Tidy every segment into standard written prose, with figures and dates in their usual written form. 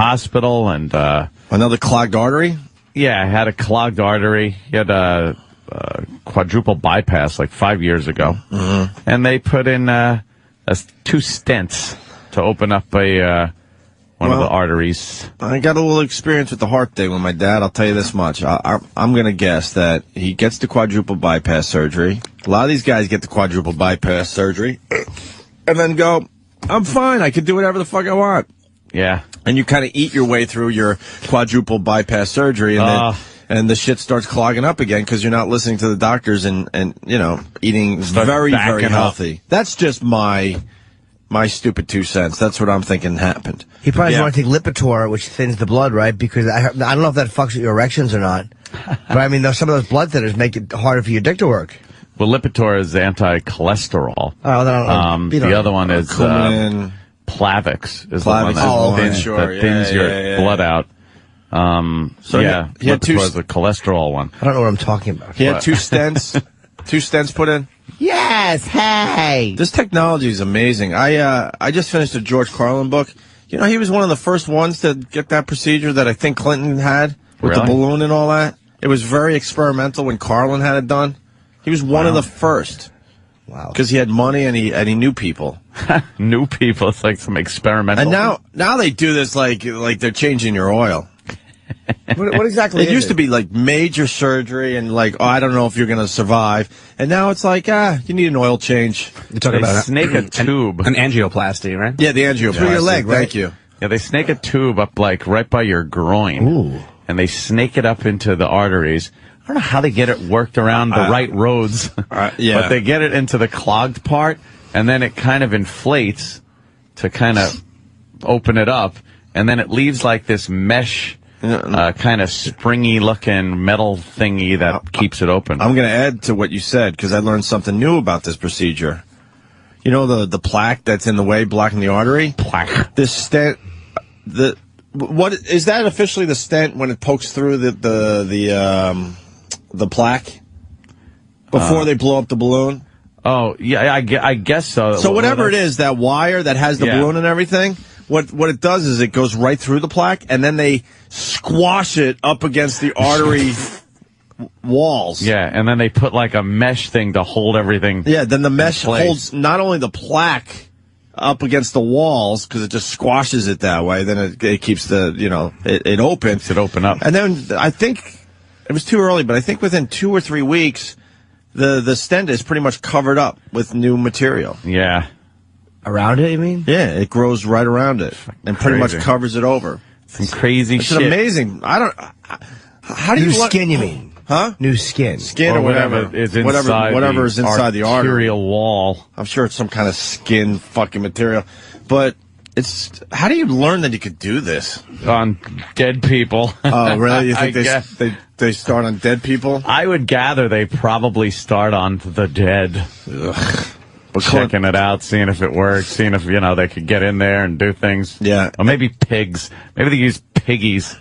hospital, and another clogged artery. Yeah, I had a clogged artery. He had a quadruple bypass like 5 years ago, and they put in 2 stents to open up one of the arteries. I got a little experience with the heart thing with my dad. I'll tell you this much. I'm going to guess that he gets the quadruple bypass surgery. A lot of these guys get the quadruple bypass surgery and then go, I'm fine. I can do whatever the fuck I want. Yeah. And you kind of eat your way through your quadruple bypass surgery, and the shit starts clogging up again because you're not listening to the doctors and eating very, very healthy. That's just my stupid 2 cents. That's what I'm thinking happened. He probably doesn't want to take Lipitor, which thins the blood, right? Because I don't know if that fucks with your erections or not. But I mean, some of those blood thinners make it harder for your dick to work. Well, Lipitor is anti-cholesterol. Oh, the other one is Plavix. Is Plavix the one that thins your blood out. He had 2 was the cholesterol one. I don't know what I'm talking about. He had 2 stents. 2 stents put in. Yes, hey. This technology is amazing. I just finished a George Carlin book. You know, he was one of the first ones to get that procedure that I think Clinton had with the balloon and all that. It was very experimental when Carlin had it done. He was one of the first. Wow. Because he had money and he knew people. Knew people. It's like some experimental. And now they do this like they're changing your oil. What exactly? It used to be like major surgery and like, I don't know if you're going to survive. And now it's like, you need an oil change. You're talking about snake a tube. An angioplasty, right? Yeah, the angioplasty. Through your leg, right? Thank you. Yeah, they snake a tube up like right by your groin. Ooh. And they snake it up into the arteries. I don't know how they get it worked around the right roads. But they get it into the clogged part, and then it kind of inflates to kind of open it up, and then it leaves like this mesh kind of springy-looking metal thingy that keeps it open. I'm going to add to what you said, because I learned something new about this procedure. You know the plaque that's in the way, blocking the artery? Plaque. This stent, what is that officially the stent when it pokes through the plaque before they blow up the balloon? Oh, yeah, I guess so. So whatever it is, that wire that has the balloon and everything, what it does is it goes right through the plaque, and then they squash it up against the artery walls. Yeah, and then they put like a mesh thing to hold everything. Yeah, then the mesh holds not only the plaque up against the walls, because it just squashes it that way, then it keeps it open. Keeps it open up. And then I think it was too early, but I think within 2 or 3 weeks, the stent is pretty much covered up with new material. Yeah. Around it, you mean? Yeah, it grows right around it and pretty much covers it over. Some crazy shit. It's amazing. How do New you skin, you mean? Huh? New skin. Skin or whatever is inside whatever is inside the artery. Arterial wall. I'm sure it's some kind of skin fucking material. But how do you learn that you could do this? On dead people. Oh, really? You think they start on dead people? I would gather they probably start on the dead. Ugh. Checking it out, seeing if it works, seeing if, they could get in there and do things. Yeah. Or maybe pigs. Maybe they use piggies.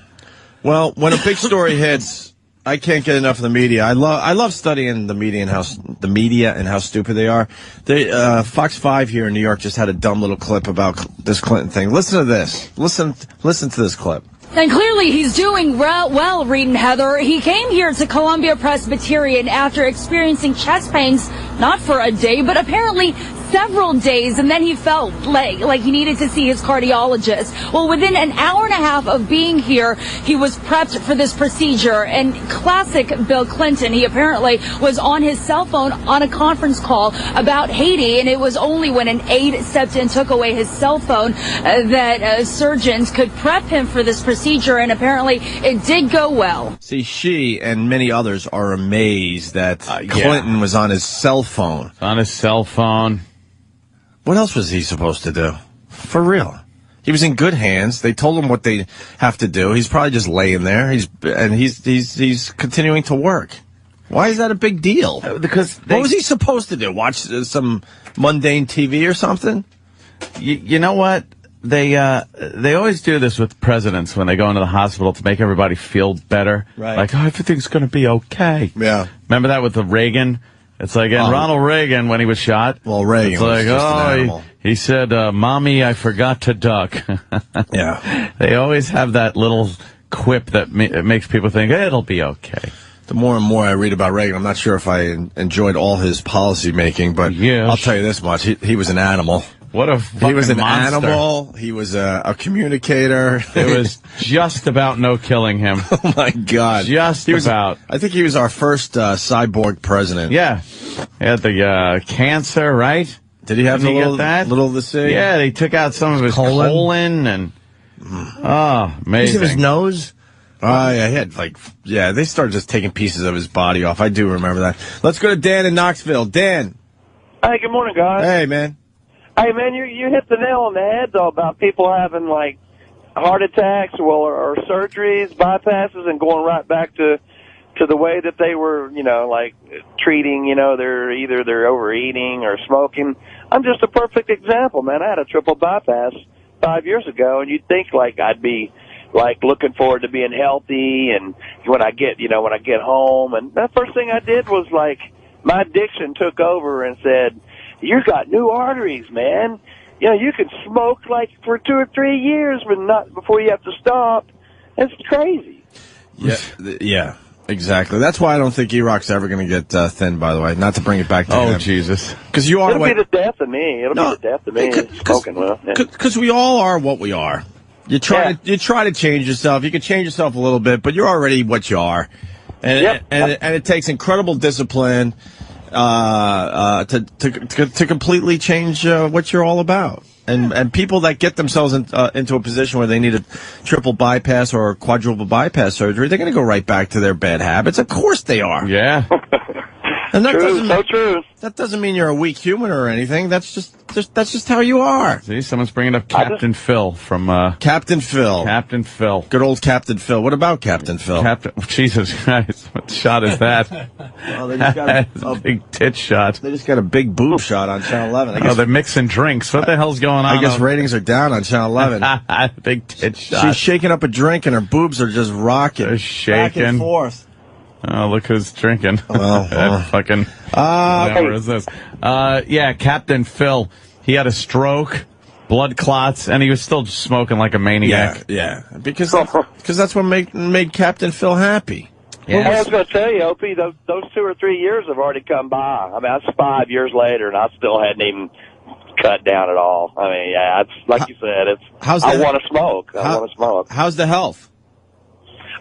Well, when a big story hits, I can't get enough of the media. I love studying the media and how stupid they are. Fox 5 here in New York just had a dumb little clip about this Clinton thing. Listen to this. Listen to this clip. And clearly he's doing well, Reed and Heather. He came here to Columbia Presbyterian after experiencing chest pains, not for a day, but apparently several days, and then he felt like he needed to see his cardiologist. Well, within an hour and a half of being here, he was prepped for this procedure. And classic Bill Clinton, he apparently was on his cell phone on a conference call about Haiti, and it was only when an aide stepped in, took away his cell phone, that surgeons could prep him for this procedure, and apparently it did go well. See, she and many others are amazed that Clinton was on his cell phone. On his cell phone. What else was he supposed to do? For real. He was in good hands. They told him what they have to do. He's probably just laying there. He's continuing to work. Why is that a big deal? Because what was he supposed to do? Watch some mundane TV or something? You know what? They always do this with presidents when they go into the hospital to make everybody feel better. Right. Like, everything's going to be okay. Yeah. Remember that with the Reagan? It's like, and Ronald Reagan, when he was shot. Well, Reagan it's was like, just an animal. He said, Mommy, I forgot to duck. Yeah. They always have that little quip that makes people think, it'll be okay. The more and more I read about Reagan, I'm not sure if I enjoyed all his policy making, but I'll tell you this much. He was an animal. What a fucking He was an monster. animal. He was a communicator. It was just about no killing him. Oh, my God. About. I think he was our first cyborg president. Yeah. He had the cancer, right? Did he have get that? little of the C? Yeah, they took out some of his colon and... Oh, amazing. His nose? Yeah, he had they started just taking pieces of his body off. I do remember that. Let's go to Dan in Knoxville. Dan. Hey, good morning, guys. Hey, man. Hey, man, you hit the nail on the head, though, about people having, like, heart attacks or surgeries, bypasses, and going right back to the way that they were, like, treating, they're overeating or smoking. I'm just a perfect example, man. I had a triple bypass 5 years ago, and you'd think, like, I'd be, like, looking forward to being healthy, and when I get home, and the first thing I did was, like, my addiction took over and said, you got new arteries, man. You can smoke like for 2 or 3 years, but not before you have to stop. That's crazy. Yeah, exactly. That's why I don't think E-Rock's ever going to get thin, by the way. Not to bring it back to him. Oh, Jesus. Because you are. It'll be the death of me. It'll be the death of me. Smoking well. Because we all are what we are. You try to change yourself. You can change yourself a little bit, but you're already what you are. And it takes incredible discipline to completely change what you're all about. And people that get themselves into a position where they need a triple bypass or a quadruple bypass surgery, they're going to go right back to their bad habits. Of course they are. Yeah. And that true. That doesn't mean you're a weak human or anything. That's just how you are. See, someone's bringing up Captain Phil from Captain Phil. Captain Phil. Good old Captain Phil. What about Captain Phil? Jesus Christ, what shot is that? Well, they just got a big tit shot. They just got a big boob shot on Channel 11. They're mixing drinks. What the hell's going on? I guess ratings are down on Channel 11. Big tit shot. She's shaking up a drink and her boobs are just rocking. They're shaking. Back and forth. Oh, look who's drinking. That fucking... whatever is this? Yeah, Captain Phil. He had a stroke, blood clots, and he was still smoking like a maniac. Yeah. Because that's what made Captain Phil happy. Yeah. Well, I was going to tell you, Opie, those 2 or 3 years have already come by. I mean, that's 5 years later, and I still hadn't even cut down at all. I mean, yeah, it's like you said. I want to smoke. I want to smoke. How's the health?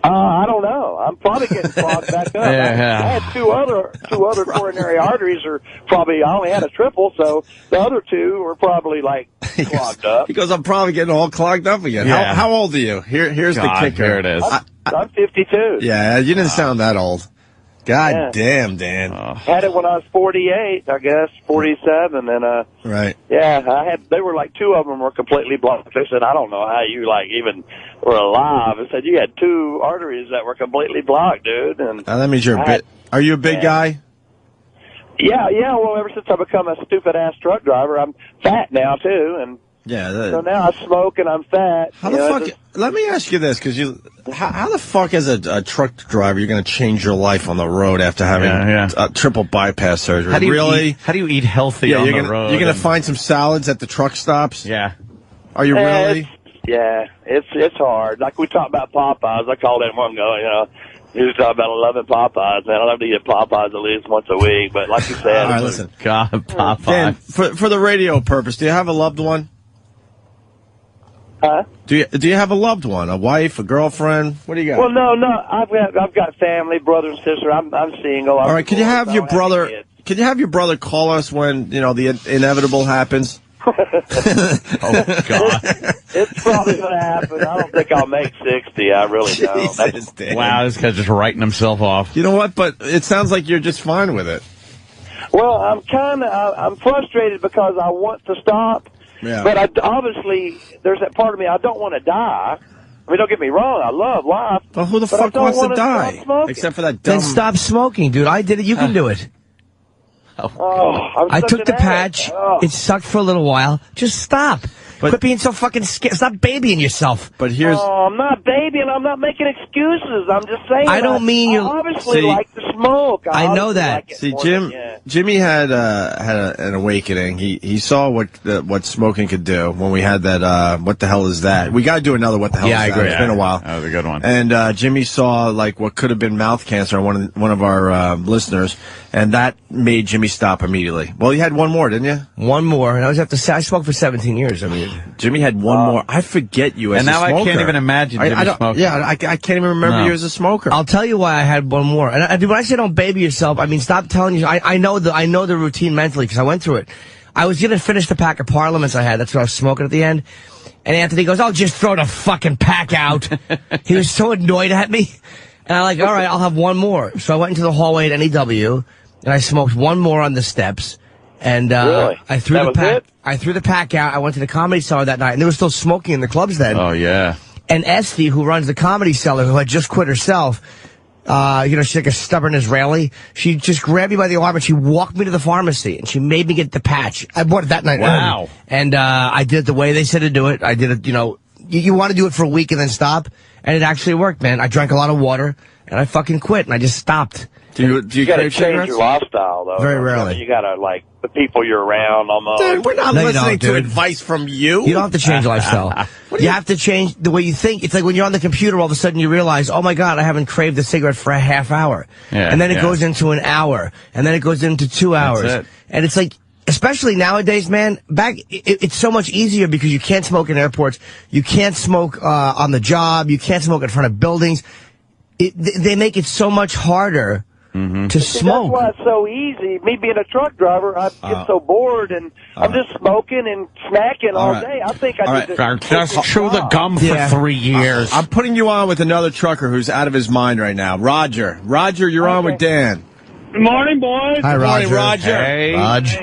I don't know. I'm probably getting clogged back up. I had two other coronary arteries, I only had a triple, so the other two were probably like clogged up. Because I'm probably getting all clogged up again. Yeah. How old are you? Here's the kicker. Here it is. I'm 52. Yeah, you didn't sound that old. God damn, Dan. Had it when I was 48, I guess, 47, and right. Yeah, they were like 2 of them were completely blocked. They said, I don't know how you like even were alive. I said, you had 2 arteries that were completely blocked, dude. And that means are you a big guy? Yeah, well, ever since I become a stupid ass truck driver, I'm fat now too, and so now I smoke and I'm fat. How the fuck? Let me ask you this, because how the fuck as a truck driver you're going to change your life on the road after having a triple bypass surgery? How do you eat healthy on the road? You're going to find some salads at the truck stops? Yeah. Are you really? It's hard. Like we talked about Popeyes. I called in one go, he was talking about 11 Popeyes, man. I love to eat Popeyes at least once a week, but like you said. All right, listen. God, Popeyes. Dan, for the radio purpose, do you have a loved one? Huh? Do you have a loved one, a wife, a girlfriend? What do you got? Well, no. I've got family, brother and sister. I'm single. All right. Could you have your brother? Could you have your brother call us when the inevitable happens? Oh God! It's probably going to happen. I don't think I'll make 60. I really don't. Wow, this guy's just writing himself off. You know what? But it sounds like you're just fine with it. Well, I'm frustrated because I want to stop. Yeah. But obviously, there's that part of me, I don't want to die. I mean, don't get me wrong, I love life. Well, who the fuck wants to die? Except for that dumb... Then stop smoking, dude. I did it. You can do it. I took the patch. It sucked for a little while. Just stop. Quit being so fucking scared. Stop babying yourself. But here's... I'm not babying. I'm not making excuses. I'm just saying. I don't mean you... obviously like to smoke. I know that. See, Jimmy had an awakening. He saw what smoking could do when we had that. What the hell is that? We got to do another. What the hell? Yeah, is I agree. That? It's been a while. That was a good one. And Jimmy saw like what could have been mouth cancer on one of our listeners, and that made Jimmy stop immediately. Well, you had one more, didn't you? One more, and I smoked for 17 years. I mean, Jimmy had one more. I forget you as a smoker. And now I can't even imagine Jimmy smoking. Yeah, I can't even remember you as a smoker. I'll tell you why I had one more. And when I say don't baby yourself, I mean stop telling you. I know the routine mentally because I went through it. I was gonna finish the pack of Parliaments I had. That's what I was smoking at the end. And Anthony goes, "Oh, just throw the fucking pack out." He was so annoyed at me. And I'm like, all right, I'll have one more. So I went into the hallway at NEW, and I smoked one more on the steps. And really? I threw the pack. I threw the pack out. I went to the Comedy Cellar that night, and they were still smoking in the clubs then. Oh yeah. And Esty, who runs the Comedy Cellar, who had just quit herself, she's like a stubborn Israeli. She just grabbed me by the arm and she walked me to the pharmacy and she made me get the patch. I bought it that night. Wow. And I did it the way they said to do it. I did it, you want to do it for a week and then stop. And it actually worked, man. I drank a lot of water and I fucking quit and I just stopped. Do you gotta change your lifestyle, though. Very rarely. You gotta, like, the people you're around almost. Dude, we're not listening to advice from you. You don't have to change lifestyle. You have to change the way you think. It's like when you're on the computer, all of a sudden you realize, oh my God, I haven't craved a cigarette for a half hour. Yeah, and then it goes into an hour. And then it goes into 2 hours. That's it. And it's like, especially nowadays, man, it's so much easier because you can't smoke in airports. You can't smoke on the job. You can't smoke in front of buildings. They make it so much harder to smoke. That's why it's so easy. Me being a truck driver, I get so bored, and I'm just smoking and snacking all day. I think I need to just chew the gum for 3 years. I'm putting you on with another trucker who's out of his mind right now. Roger. Roger, you're on with Dan. Good morning, boys. Hi, Roger. Good morning, Roger. Hey. Raj.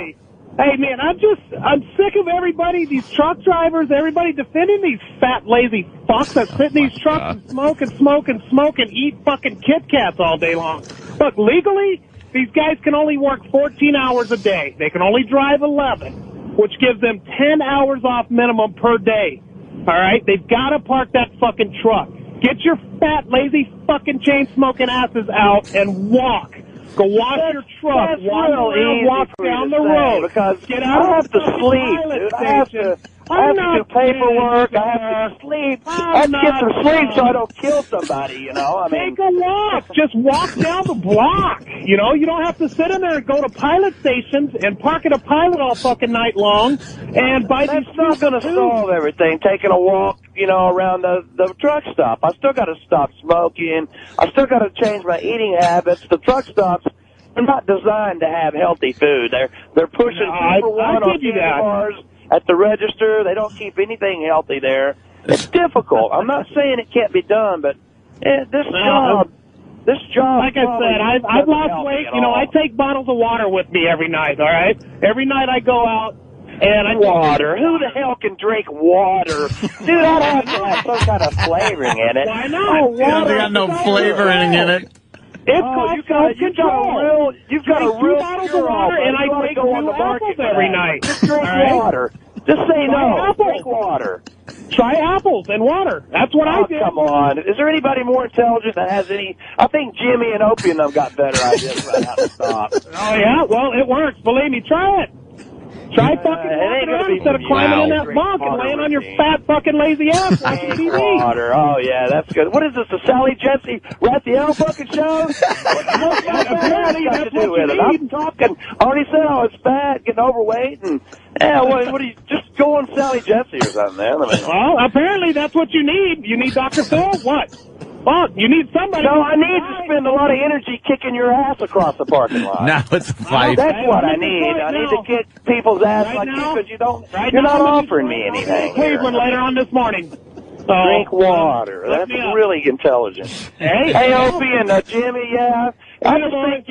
Hey, man, I'm sick of everybody, these truck drivers, everybody defending these fat, lazy fucks that sit in these trucks and smoke and eat fucking Kit Kats all day long. Look, legally, these guys can only work 14 hours a day. They can only drive 11, which gives them 10 hours off minimum per day. All right? They've got to park that fucking truck. Get your fat, lazy fucking chain-smoking asses out and walk. Go wash your truck. Walk down the road. Because get out of the sleep, dude. I have to do paperwork. I have to sleep. I have to get some sleep so I don't kill somebody, I mean, take a walk. Just walk down the block. You don't have to sit in there and go to pilot stations and park at a pilot all fucking night long and buy these. That's not going to solve everything. Taking a walk, around the truck stop. I still got to stop smoking. I still got to change my eating habits. The truck stops are not designed to have healthy food. They're pushing 2 for 1 on candy bars at the register. They don't keep anything healthy there. It's difficult. I'm not saying it can't be done, but this job. Like I said, I've lost weight. I take bottles of water with me every night. All right, every night I go out. And water. Who the hell can drink water? Dude, I have to have some kind of flavoring in it. Why not? Water got no flavoring in it. It's called self-control. You've got a real bottles of water, and I take go on the apples market every night. Just drink water. Just say no. Drink water. Try apples and water. That's what I do. Come on. Is there anybody more intelligent that has any? I think Jimmy and Opie and them got better ideas about how to stop. Oh, yeah? Well, it works. Believe me. Try it. Try fucking walking around instead of climbing in that bunk and laying on your fat fucking lazy ass watching TV. Water. Oh, yeah, that's good. What is this, the Sally Jesse Raphael fucking show? Apparently, that's what you need. I'm talking. I already said I was fat, getting overweight, and what do you, just go on Sally Jesse or something, man. Well, apparently that's what you need. You need Dr. Phil? What? Fuck, you need somebody. No, I need to spend a lot of energy kicking your ass across the parking lot. Now it's a fight. That's what I need. I need to kick people's ass like you because you're not offering me anything. Cleveland later on this morning. Drink water. That's really intelligent. Hey, Opie and Jimmy, yeah. I just think,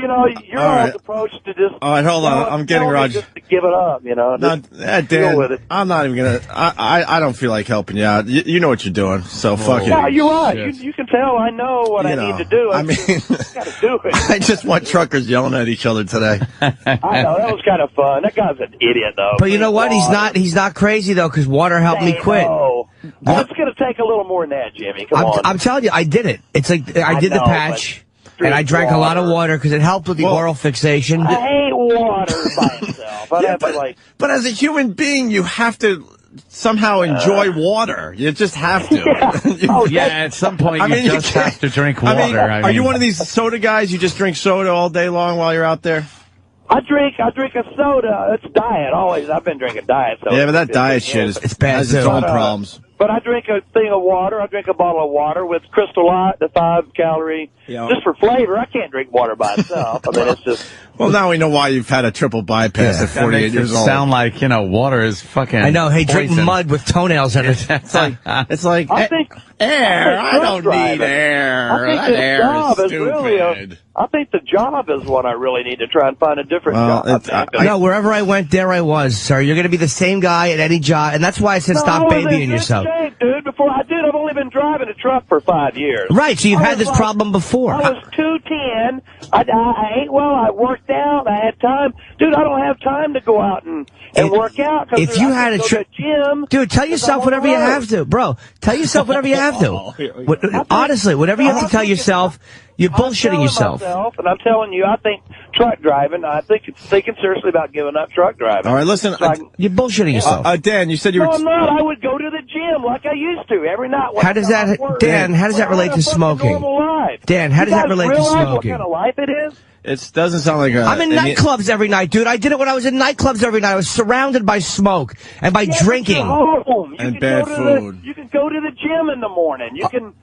your old approach to just... All right, hold on. I'm getting Roger. Just to give it up, Dan, deal with it. I'm not even going to... I don't feel like helping you out. You know what you're doing, so fuck it. No, you're right. You can tell I know what I need to do. I mean... got to do it. I just want truckers yelling at each other today. I know. That was kind of fun. That guy's an idiot, though. But you know what? He's not crazy, though, because water helped me quit. No. It's going to take a little more than that, Jimmy. Come on. I'm telling you, I did it. It's like I did the patch. And I drank a lot of water because it helped with the oral fixation. I hate water by itself. But as a human being, you have to somehow enjoy water. You just have to. At some point you just have to drink water. Are you one of these soda guys? You just drink soda all day long while you're out there? I drink a soda. It's diet always. I've been drinking diet soda. Yeah, but that diet shit it's bad. has its own problems. But I drink a thing of water. I drink a bottle of water with Crystal Light, the 5-calorie, just for flavor. I can't drink water by itself. I mean, it's just. Well, now we know why you've had a triple bypass at 48 years old. Sound like, water is fucking. I know. Hey, poison. drink mud with toenails in it. It's like I think air. I don't need air. I think That job air is really I think the job is what I really need to try and find a different job. No, wherever I went, there I was, sir. You're going to be the same guy at any job, and that's why I said stop babying yourself. Shape, dude. Before I did, I've only been driving a truck for 5 years. Right, so you've had this problem before. I was 210. I ate well. I worked out. I had time. Dude, I don't have time to go out and work out. If you had a gym, dude, tell yourself whatever you have to, bro. Tell yourself whatever you have to. Honestly, whatever you have to tell yourself, you're bullshitting yourself. And I'm telling you, I think truck driving. I think it's thinking seriously about giving up truck driving. All right, listen. You're bullshitting yourself. Dan, you said you were. No, I'm not. I would go to the gym like I used to every night. How does that, Dan? How does that relate to smoking? Dan, how does that relate to smoking? What kind of life it is? It doesn't sound like I'm in nightclubs every night, dude. I did it when I was in nightclubs every night. I was surrounded by smoke and by drinking. And bad food. You can go to the gym in the morning. You can.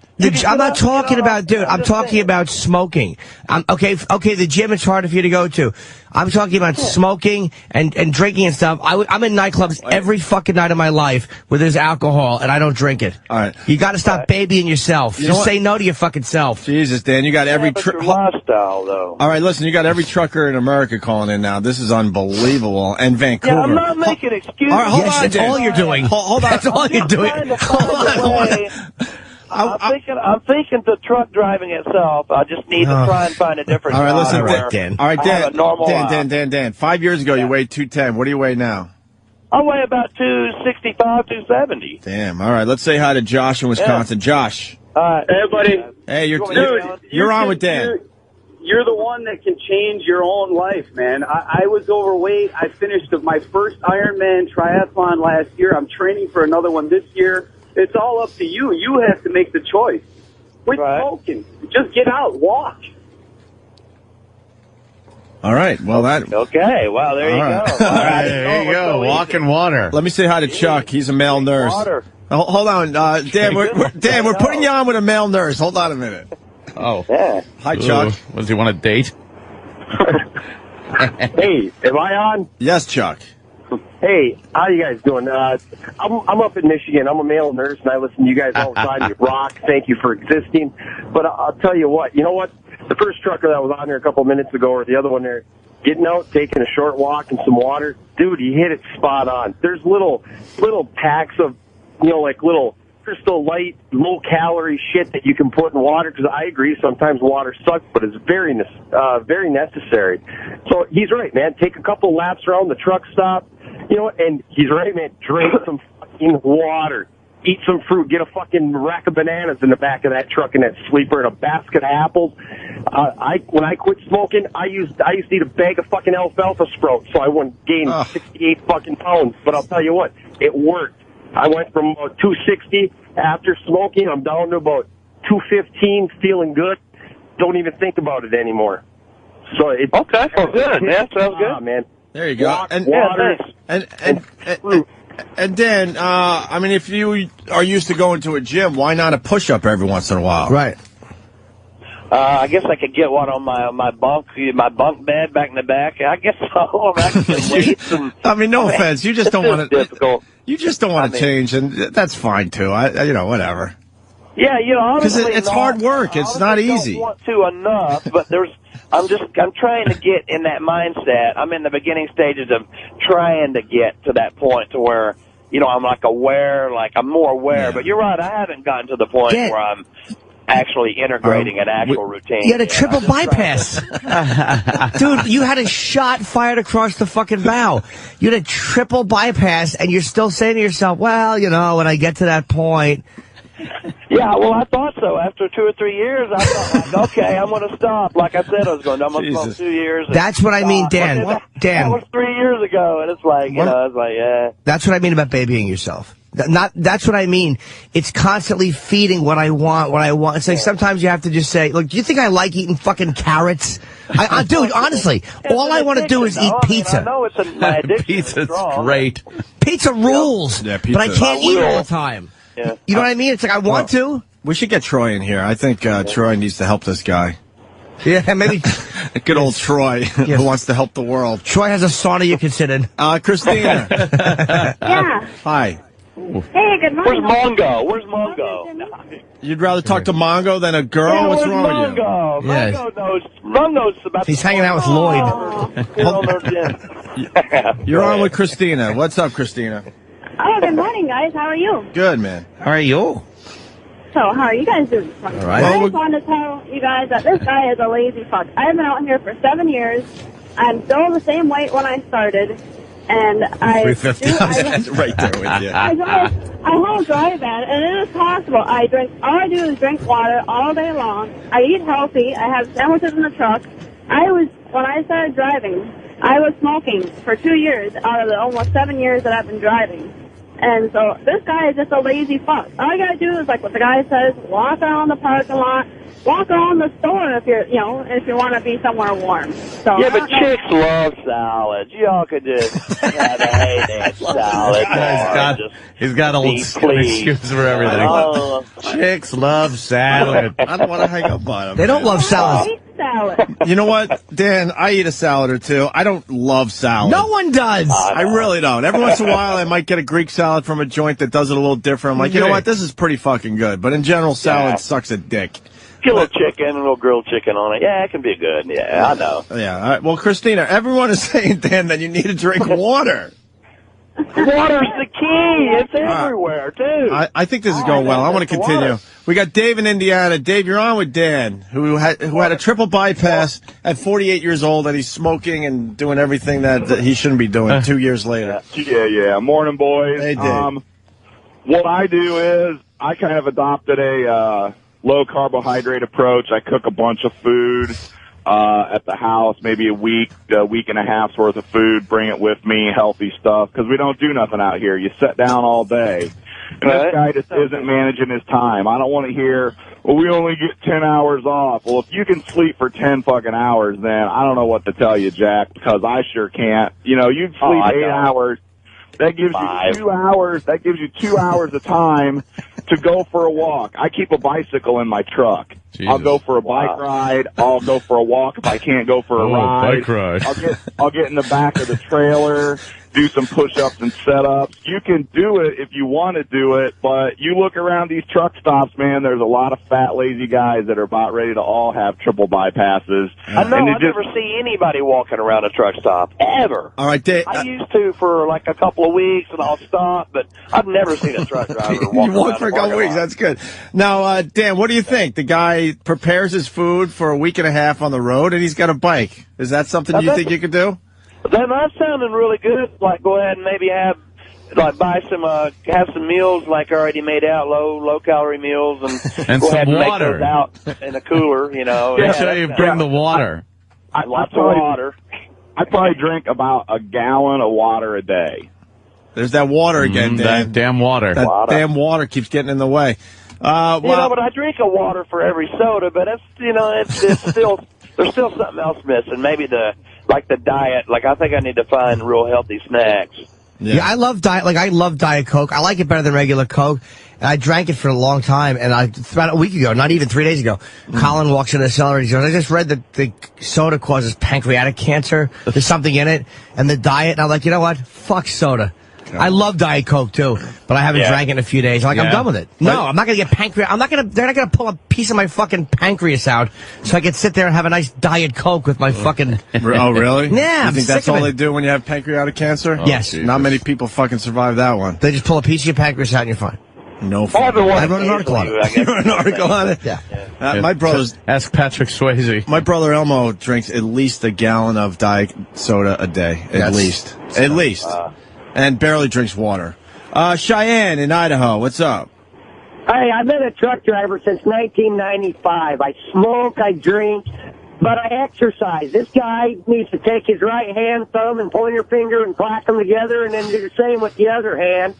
I'm not talking about, dude. I'm talking about smoking. Okay, the gym is harder for you to go to. I'm talking about smoking and drinking and stuff. I'm in nightclubs every fucking night of my life where there's alcohol and I don't drink it. All right. You got to stop babying yourself. Just say no to your fucking self. Jesus, Dan, you got every lifestyle though. All right, listen, you got every trucker in America calling in now. This is unbelievable. And Vancouver. Yeah, I'm not making excuses. All right, hold yes, on, that's Dan. all you're doing. Hold on. That's all you're doing. Hold on. I'm thinking the truck driving itself. I just need to try and find a different. All right, listen, Dan. All right, Dan. A normal Dan. 5 years ago, you weighed 210. What do you weigh now? I weigh about 265, 270. Damn. All right, let's say hi to Josh in Wisconsin. Yeah. Josh. Hey, buddy. Hey, you're on with Dan. You're the one that can change your own life, man. I was overweight. I finished my first Ironman triathlon last year. I'm training for another one this year. It's all up to you. You have to make the choice. Quit smoking. Just get out. Walk. All right. Well, Okay. Well, there you go. All right. There you go. Walking water. Let me say hi to Chuck. He's a male nurse. Hold on, Dan. We're putting you on with a male nurse. Hold on a minute. Oh. Yeah. Hi, Chuck. Does he want a date? Hey, am I on? Yes, Chuck. Hey, how you guys doing? I'm up in Michigan. I'm a male nurse, and I listen to you guys all the time. You rock. Thank you for existing. But I'll tell you what. You know what? The first trucker that was on there a couple minutes ago, or the other one there, getting out, taking a short walk and some water, dude, he hit it spot on. There's little packs of, like little Crystal Light, low-calorie shit that you can put in water, because I agree, sometimes water sucks, but it's very necessary. So he's right, man. Take a couple laps around the truck stop, and he's right, man. Drink some fucking water. Eat some fruit. Get a fucking rack of bananas in the back of that truck and that sleeper and a basket of apples. When I quit smoking, I used to eat a bag of fucking alfalfa sprouts so I wouldn't gain 68 fucking pounds. But I'll tell you what, it worked. I went from about 260 after smoking. I'm down to about 215, feeling good. Don't even think about it anymore. So it's okay. Good, man. Sounds good, man. There you go. Water and Dan, I mean, if you are used to going to a gym, why not a push-up every once in a while? Right. I guess I could get one on my bunk bed back in the back. I guess so. I mean, no offense. You just don't want to. Difficult. You just don't want to change, and that's fine too. Whatever. Yeah, because it's hard work. It's not easy. I don't want to enough, but I'm trying to get in that mindset. I'm in the beginning stages of trying to get to that point to where, I'm I'm more aware. Yeah. But you're right, I haven't gotten to the point where I'm actually integrating an actual routine. You had a triple bypass. Dude, you had a shot fired across the fucking bow. You had a triple bypass, and you're still saying to yourself, well, when I get to that point. Yeah, well, I thought so. After 2 or 3 years, I thought, like, okay, I'm going to stop. Like I said, I was going to. I'm going to smoke 2 years. That's what I mean, Dan. Dan. That was 3 years ago, and it's like, you know, I was like, yeah. That's what I mean about babying yourself. That's what I mean. It's constantly feeding what I want. It's like sometimes you have to just say, look, do you think I like eating fucking carrots? Dude, honestly, all I want to do is eat pizza. I know my addiction. Pizza's great. Pizza rules, yeah, pizza. but I can't eat all the time. Yeah. You know what I mean? It's like I want to. We should get Troy in here. I think Troy needs to help this guy. Yeah, maybe. Good old Troy who wants to help the world. Troy has a sauna you can sit in. Christina. Yeah. Hi. Hey, good morning. Where's Mongo? You'd rather talk to Mongo than a girl? Yeah, what's wrong with you? Mongo knows about. He's hanging out with Lloyd. You're on with Christina. What's up, Christina? Oh, good morning, guys. How are you? Good, man. How are you? So, how are you guys doing? All right. I just wanted to tell you guys that this guy is a lazy fuck. I've been out here for 7 years. I'm still the same weight when I started. And I right there with you. I won't drive at it, and it is possible. All I do is drink water all day long. I eat healthy. I have sandwiches in the truck. When I started driving, I was smoking for 2 years out of the almost 7 years that I've been driving. And so this guy is just a lazy fuck. All you gotta do is like what the guy says, walk around the parking lot, walk around the store if you want to be somewhere warm. So yeah, but chicks love salads. Y'all could just have a heyday salad. He's got a excuse for everything. Chicks love salad. I don't want to hang up on him. They don't love salad. I hate salad. You know what, Dan? I eat a salad or two. I don't love salad. No one does. I really don't. Every once in a while, I might get a Greek salad from a joint that does it a little different. I'm like, you know what? This is pretty fucking good. But in general, salad sucks a dick. Get a little chicken, a little grilled chicken on it. Yeah, it can be good. Yeah, I know. Yeah. All right. Well, Christina, everyone is saying, Dan, that you need to drink water. Water's the key. It's everywhere, too. I think this is going well. I want to continue. We got Dave in Indiana. Dave, you're on with Dan, who had a triple bypass at 48 years old, and he's smoking and doing everything that he shouldn't be doing 2 years later. Yeah. Morning, boys. Hey, Dave. What I do is I kind of adopted a low carbohydrate approach. I cook a bunch of food at the house, maybe a week and a half's worth of food, bring it with me, healthy stuff, because we don't do nothing out here. You sit down all day. And this guy just isn't managing his time. I don't want to hear, well, we only get 10 hours off. Well, if you can sleep for 10 fucking hours, then I don't know what to tell you, Jack, because I sure can't. You know, you'd sleep 8 hours. That gives you 2 hours. That gives you 2 hours of time to go for a walk. I keep a bicycle in my truck. Jesus. I'll go for a bike ride. I'll go for a walk if I can't go for a ride. Bike ride. I'll get in the back of the trailer, do some push-ups and set-ups. You can do it if you want to do it, but you look around these truck stops, man, there's a lot of fat, lazy guys that are about ready to all have triple bypasses. I know, I never see anybody walking around a truck stop, ever. All right, Dave. I used to for like a couple of weeks, and I'll stop, but I've never seen a truck driver walk You walk for a couple of weeks, that's good. Now, Dan, what do you think? The guy prepares his food for a week and a half on the road, and he's got a bike. Is that something you think you could do? That's sounding really good. Like, go ahead and maybe buy some, have some meals like already made out, low calorie meals, and go ahead and water. make those out in a cooler, you know. Make sure you bring the water. Lots of water. I probably drink about a gallon of water a day. There's that water again, Dan. That damn water. That damn water keeps getting in the way. But I drink a water for every soda, but it's still, there's still something else missing. Maybe the diet. Like, I think I need to find real healthy snacks. Yeah, I love Diet Coke. I like it better than regular Coke. And I drank it for a long time. And about a week ago, not even 3 days ago, Colin walks into the cellar and he goes, I just read that the soda causes pancreatic cancer. There's something in it. And the diet. And I'm like, you know what? Fuck soda. I love Diet Coke too, but I haven't drank it in a few days. I'm done with it. No, I'm not gonna get pancreas. They're not gonna pull a piece of my fucking pancreas out so I can sit there and have a nice Diet Coke with my fucking. Oh, really? Yeah. You think that's all they do when you have pancreatic cancer? Yes. Jesus. Not many people fucking survive that one. They just pull a piece of your pancreas out and you're fine. No. I wrote an article on it. You wrote an article on it? Yeah. My brother's. Ask Patrick Swayze. My brother Elmo drinks at least a gallon of diet soda a day. At least. At least. And barely drinks water. Cheyenne in Idaho, what's up? Hey, I've been a truck driver since 1995. I smoke, I drink, but I exercise. This guy needs to take his right hand, thumb, and pointer finger and clack them together and then do the same with the other hand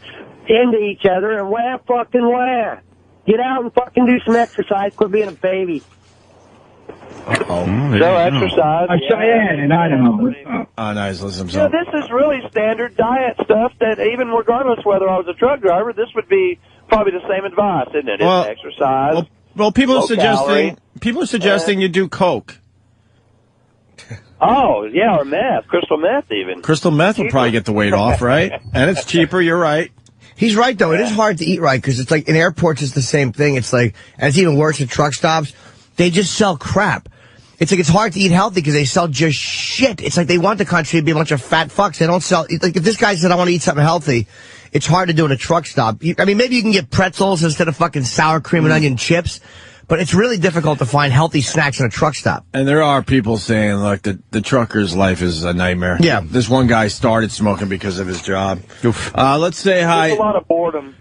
into each other and wham, fucking wham. Get out and fucking do some exercise. Quit being a baby. So exercise. Cheyenne in Idaho. Oh, nice. Listen, Yeah, this is really standard diet stuff that even regardless whether I was a truck driver, this would be probably the same advice, isn't it? Well, It's exercise. Well, people are low suggesting you do coke. Oh, yeah, or meth, crystal meth even. Crystal meth will probably get the weight off, right? And it's cheaper. You're right. He's right, though. It is hard to eat right because it's like in airports, it's the same thing. It's like, and it's even worse at truck stops. They just sell crap. It's like it's hard to eat healthy because they sell just shit. It's like they want the country to be a bunch of fat fucks. They don't sell. Like if this guy said, I want to eat something healthy, it's hard to do in a truck stop. I mean, maybe you can get pretzels instead of fucking sour cream and onion chips. But it's really difficult to find healthy snacks in a truck stop. And there are people saying, like, the trucker's life is a nightmare. Yeah. This one guy started smoking because of his job. Let's say hi. There's a lot of boredom.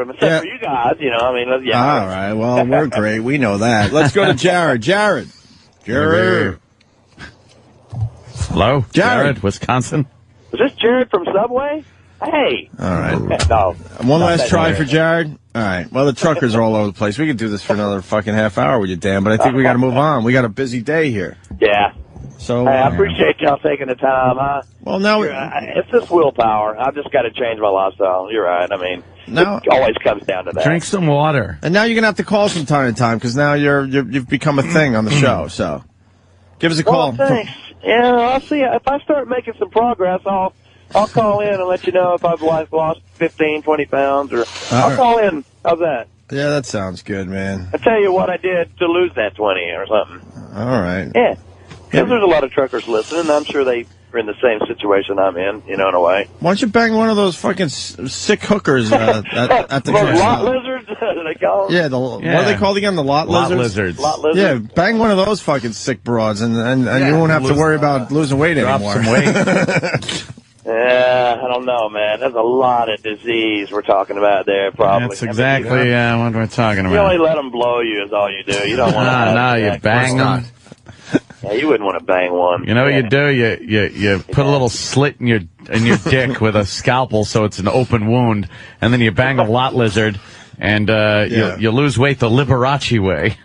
Except for you guys, you know, I mean, yeah. All right, well, we're great. We know that. Let's go to Jared. Jared. Hello? Jared, Wisconsin. Is this Jared from Subway? Hey. All right. No. One last try for Jared. All right. Well, the truckers are all over the place. We could do this for another fucking half hour with you, Dan, but I think we got to move on. We got a busy day here. Yeah. So hey, I appreciate y'all taking the time. Well, now it's just willpower. I've just got to change my lifestyle. You're right. I mean, it always comes down to that. Drink some water. And now you're gonna have to call from time to time because now you've become a thing on the show. So give us a call. Well, thanks. Yeah, I'll see. If I start making some progress, I'll call in and let you know if I've lost 15, 20 pounds, or I'll call in. How's that? Yeah, that sounds good, man. I'll tell you what I did to lose that 20 or something. All right. Yeah. Because there's a lot of truckers listening. I'm sure they are in the same situation I'm in, you know, in a way. Why don't you bang one of those fucking sick hookers at the lot lizards, they call them? Yeah, what are they called again? The lot lizards? Lot lizards. Yeah, bang one of those fucking sick broads, and you won't have to worry about losing weight anymore. Drop some weight. Yeah, I don't know, man. There's a lot of disease we're talking about there, probably. That's exactly what we're talking about. You only let them blow you is all you do. You don't want to. No, you bang them. Yeah, you wouldn't want to bang one. You know what you do? You put a little slit in your dick with a scalpel so it's an open wound, and then you bang a lot lizard, and you lose weight the Liberace way.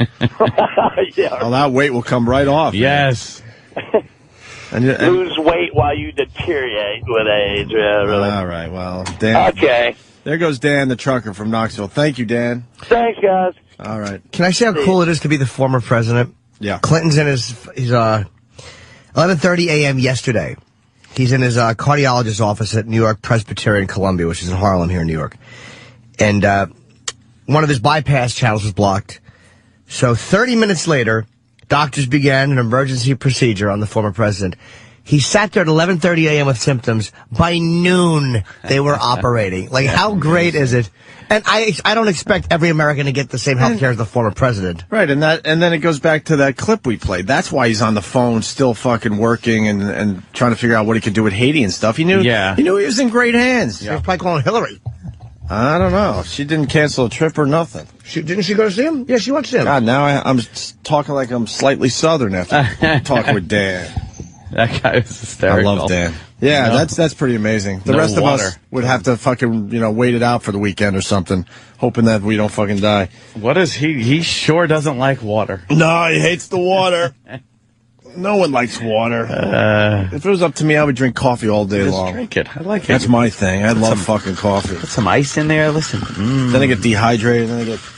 Yeah. Well, that weight will come right off. Yes. And lose weight while you deteriorate with age. Yeah, really. All right, well, Dan. Okay. There goes Dan, the trucker from Knoxville. Thank you, Dan. Thanks, guys. All right. Can I say how cool it is to be the former president? Yeah. Clinton's in his 11:30 a.m. yesterday. He's in his cardiologist's office at New York Presbyterian Columbia, which is in Harlem here in New York. And one of his bypass channels was blocked. So 30 minutes later, doctors began an emergency procedure on the former president. He sat there at 11:30 a.m. with symptoms. By noon, they were operating. Like, how great is it? And I don't expect every American to get the same health care as the former president. Right, and then it goes back to that clip we played. That's why he's on the phone, still fucking working and trying to figure out what he could do with Haiti and stuff. He knew he was in great hands. He was probably calling Hillary. I don't know. She didn't cancel a trip or nothing. Didn't she go to see him? Yeah, she went to see him. God, now I'm talking like I'm slightly Southern after talking with Dan. That guy is hysterical. I love Dan. Yeah, that's pretty amazing. The rest of us would have to fucking, wait it out for the weekend or something, hoping that we don't fucking die. What is he? He sure doesn't like water. No, he hates the water. No one likes water. If it was up to me, I would drink coffee all day long. Just drink it. I like it. That's my thing. I love fucking coffee. Put some ice in there. Listen. Then I get dehydrated.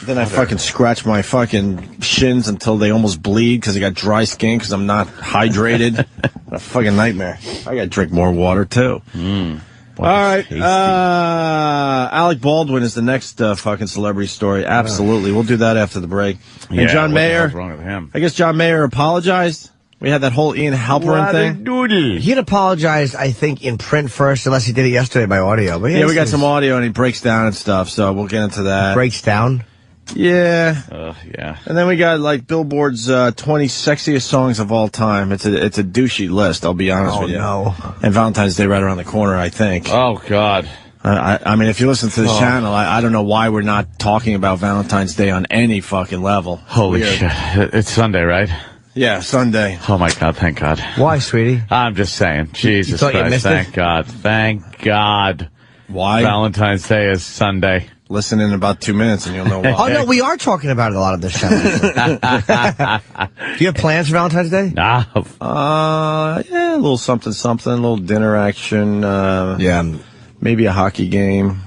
Then I fucking scratch my fucking shins until they almost bleed because I got dry skin because I'm not hydrated. What a fucking nightmare. I got to drink more water too. All right. Alec Baldwin is the next fucking celebrity story. Absolutely. We'll do that after the break. And John Mayer. What's wrong with him? I guess John Mayer apologized. We had that whole Ian Halperin thing. He'd apologized, I think, in print first, unless he did it yesterday by audio. But yeah, we got some audio, and he breaks down and stuff, so we'll get into that. Breaks down? Yeah. Yeah. And then we got, Billboard's 20 sexiest songs of all time. It's a douchey list, I'll be honest with you. Oh, no. And Valentine's Day right around the corner, I think. Oh, God. I mean, if you listen to the channel, I don't know why we're not talking about Valentine's Day on any fucking level. Holy shit. It's Sunday, right? Yeah, Sunday. Oh, my God. Thank God. Why, sweetie? I'm just saying. Jesus Christ. Thank God. Thank God. Why? Valentine's Day is Sunday. Listen in about 2 minutes and you'll know why. Oh, no, we are talking about it a lot of this show. Do you have plans for Valentine's Day? Nah. Yeah, a little something, a little dinner action. Maybe a hockey game.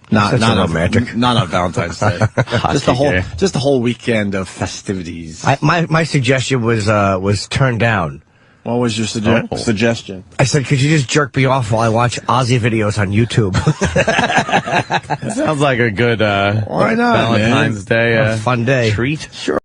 Not romantic. Not on Valentine's Day. just the whole weekend of festivities. My suggestion was turned down. What was your suggestion? I said, could you just jerk me off while I watch Aussie videos on YouTube? Sounds like a good Why not, Valentine's Day fun day treat. Sure.